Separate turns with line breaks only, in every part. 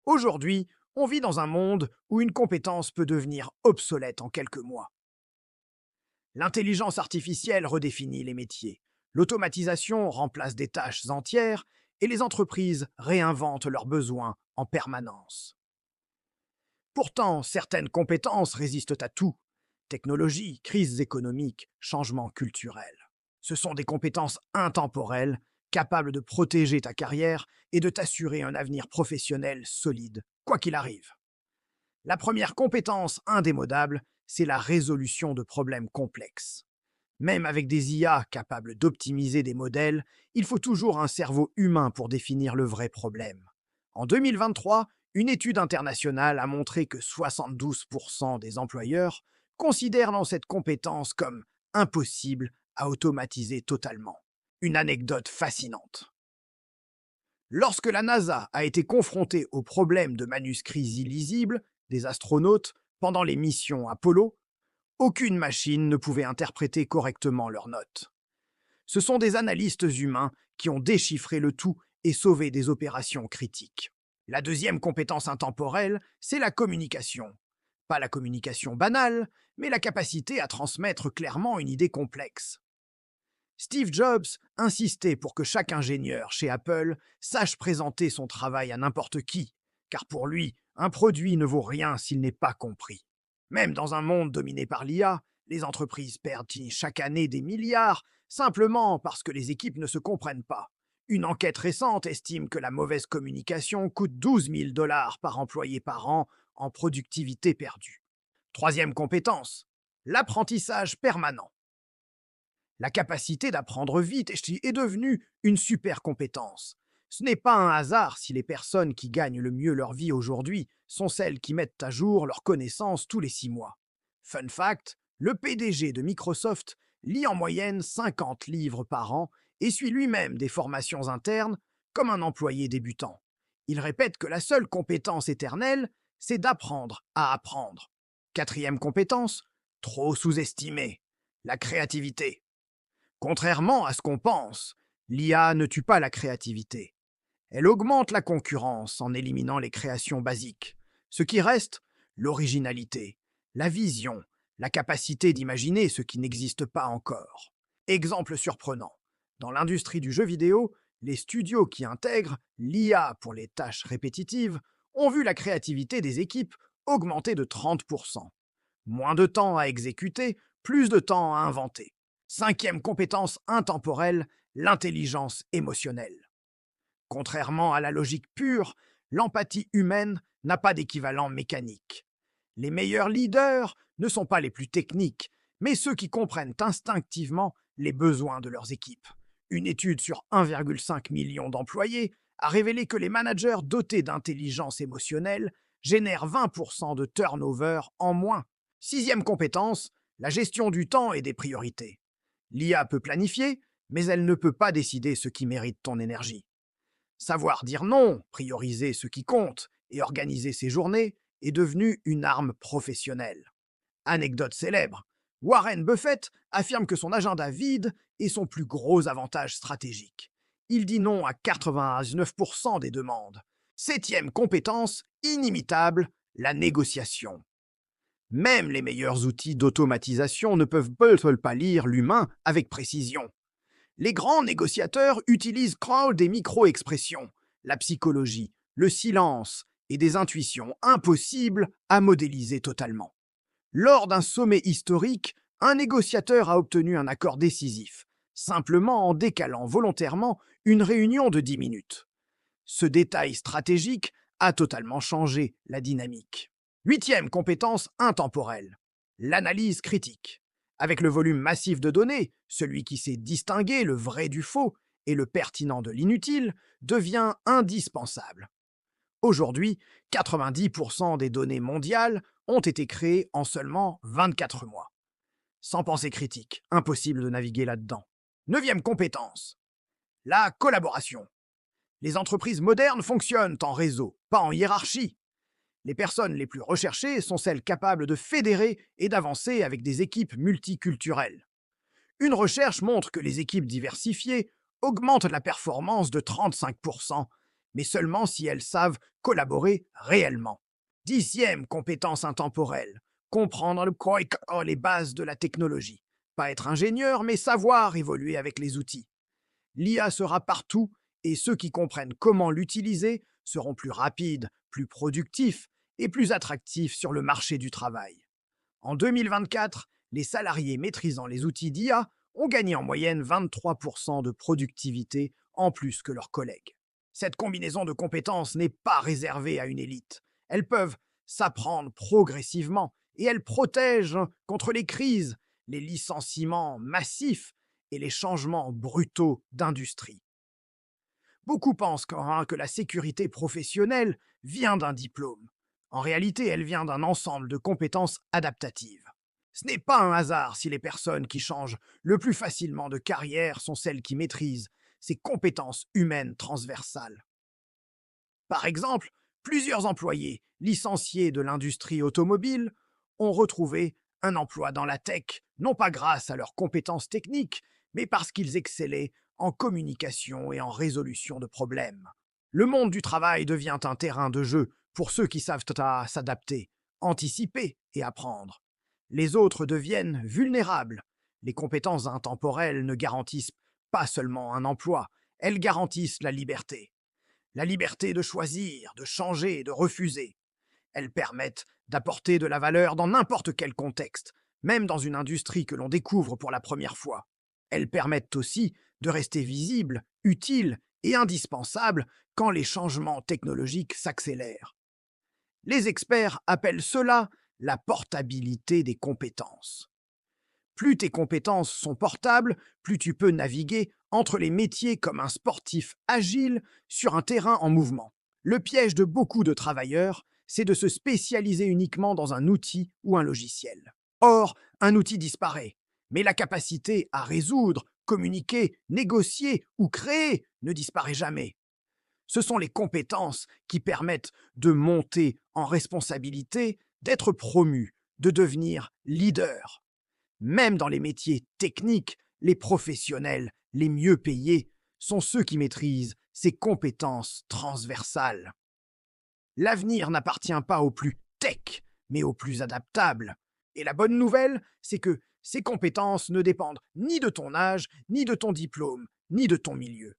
Aujourd'hui, on vit dans un monde où une compétence peut devenir obsolète en quelques mois. L'intelligence artificielle redéfinit les métiers, l'automatisation remplace des tâches entières et les entreprises réinventent leurs besoins en permanence. Pourtant, certaines compétences résistent à tout. Technologie, crises économiques, changements culturels. Ce sont des compétences intemporelles, capables de protéger ta carrière et de t'assurer un avenir professionnel solide, quoi qu'il arrive. La première compétence indémodable, c'est la résolution de problèmes complexes. Même avec des IA capables d'optimiser des modèles, il faut toujours un cerveau humain pour définir le vrai problème. En 2023, une étude internationale a montré que 72% des employeurs considèrent dans cette compétence comme impossible à automatiser totalement. Une anecdote fascinante. Lorsque la NASA a été confrontée au problème de manuscrits illisibles des astronautes pendant les missions Apollo, aucune machine ne pouvait interpréter correctement leurs notes. Ce sont des analystes humains qui ont déchiffré le tout et sauvé des opérations critiques. La deuxième compétence intemporelle, c'est la communication. Pas la communication banale, mais la capacité à transmettre clairement une idée complexe. Steve Jobs insistait pour que chaque ingénieur chez Apple sache présenter son travail à n'importe qui, car pour lui, un produit ne vaut rien s'il n'est pas compris. Même dans un monde dominé par l'IA, les entreprises perdent chaque année des milliards simplement parce que les équipes ne se comprennent pas. Une enquête récente estime que la mauvaise communication coûte 12 000 $ par employé par an en productivité perdue. Troisième compétence, l'apprentissage permanent. La capacité d'apprendre vite est devenue une super compétence. Ce n'est pas un hasard si les personnes qui gagnent le mieux leur vie aujourd'hui sont celles qui mettent à jour leurs connaissances tous les 6 mois. Fun fact, le PDG de Microsoft lit en moyenne 50 livres par an et suit lui-même des formations internes comme un employé débutant. Il répète que la seule compétence éternelle, c'est d'apprendre à apprendre. Quatrième compétence, trop sous-estimée, la créativité. Contrairement à ce qu'on pense, l'IA ne tue pas la créativité. Elle augmente la concurrence en éliminant les créations basiques. Ce qui reste, l'originalité, la vision, la capacité d'imaginer ce qui n'existe pas encore. Exemple surprenant. Dans l'industrie du jeu vidéo, les studios qui intègrent l'IA pour les tâches répétitives ont vu la créativité des équipes augmenter de 30%. Moins de temps à exécuter, plus de temps à inventer. Cinquième compétence intemporelle, l'intelligence émotionnelle. Contrairement à la logique pure, l'empathie humaine n'a pas d'équivalent mécanique. Les meilleurs leaders ne sont pas les plus techniques, mais ceux qui comprennent instinctivement les besoins de leurs équipes. Une étude sur 1,5 million d'employés a révélé que les managers dotés d'intelligence émotionnelle génèrent 20% de turnover en moins. Sixième compétence, la gestion du temps et des priorités. L'IA peut planifier, mais elle ne peut pas décider ce qui mérite ton énergie. Savoir dire non, prioriser ce qui compte et organiser ses journées est devenu une arme professionnelle. Anecdote célèbre, Warren Buffett affirme que son agenda vide est son plus gros avantage stratégique. Il dit non à 99% des demandes. Septième compétence inimitable, la négociation. Même les meilleurs outils d'automatisation ne peuvent pas lire l'humain avec précision. Les grands négociateurs utilisent crowd des micro-expressions, la psychologie, le silence et des intuitions impossibles à modéliser totalement. Lors d'un sommet historique, un négociateur a obtenu un accord décisif, simplement en décalant volontairement une réunion de 10 minutes. Ce détail stratégique a totalement changé la dynamique. Huitième compétence intemporelle, l'analyse critique. Avec le volume massif de données, celui qui sait distinguer le vrai du faux et le pertinent de l'inutile devient indispensable. Aujourd'hui, 90% des données mondiales ont été créées en seulement 24 mois. Sans pensée critique, impossible de naviguer là-dedans. Neuvième compétence, la collaboration. Les entreprises modernes fonctionnent en réseau, pas en hiérarchie. Les personnes les plus recherchées sont celles capables de fédérer et d'avancer avec des équipes multiculturelles. Une recherche montre que les équipes diversifiées augmentent la performance de 35%, mais seulement si elles savent collaborer réellement. 10e compétence intemporelle, comprendre les bases de la technologie. Pas être ingénieur, mais savoir évoluer avec les outils. L'IA sera partout et ceux qui comprennent comment l'utiliser seront plus rapides, plus productifs et plus attractifs sur le marché du travail. En 2024, les salariés maîtrisant les outils d'IA ont gagné en moyenne 23% de productivité en plus que leurs collègues. Cette combinaison de compétences n'est pas réservée à une élite. Elles peuvent s'apprendre progressivement et elles protègent contre les crises, les licenciements massifs et les changements brutaux d'industrie. Beaucoup pensent que la sécurité professionnelle vient d'un diplôme. En réalité, elle vient d'un ensemble de compétences adaptatives. Ce n'est pas un hasard si les personnes qui changent le plus facilement de carrière sont celles qui maîtrisent ces compétences humaines transversales. Par exemple, plusieurs employés licenciés de l'industrie automobile ont retrouvé un emploi dans la tech, non pas grâce à leurs compétences techniques, mais parce qu'ils excellaient en communication et en résolution de problèmes. Le monde du travail devient un terrain de jeu pour ceux qui savent s'adapter, anticiper et apprendre. Les autres deviennent vulnérables. Les compétences intemporelles ne garantissent pas seulement un emploi, elles garantissent la liberté. La liberté de choisir, de changer, de refuser. Elles permettent d'apporter de la valeur dans n'importe quel contexte, même dans une industrie que l'on découvre pour la première fois. Elles permettent aussi de rester visibles, utiles et indispensables quand les changements technologiques s'accélèrent. Les experts appellent cela la portabilité des compétences. Plus tes compétences sont portables, plus tu peux naviguer entre les métiers comme un sportif agile sur un terrain en mouvement. Le piège de beaucoup de travailleurs, c'est de se spécialiser uniquement dans un outil ou un logiciel. Or, un outil disparaît, mais la capacité à résoudre, communiquer, négocier ou créer ne disparaît jamais. Ce sont les compétences qui permettent de monter en responsabilité, d'être promu, de devenir leader. Même dans les métiers techniques, les professionnels les mieux payés sont ceux qui maîtrisent ces compétences transversales. L'avenir n'appartient pas aux plus tech, mais aux plus adaptables. Et la bonne nouvelle, c'est que ces compétences ne dépendent ni de ton âge, ni de ton diplôme, ni de ton milieu.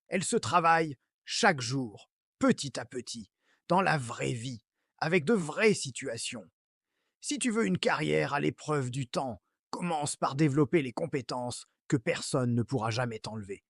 Elles se travaillent chaque jour, petit à petit, dans la vraie vie, avec de vraies situations. Si tu veux une carrière à l'épreuve du temps, commence par développer les compétences que personne ne pourra jamais t'enlever.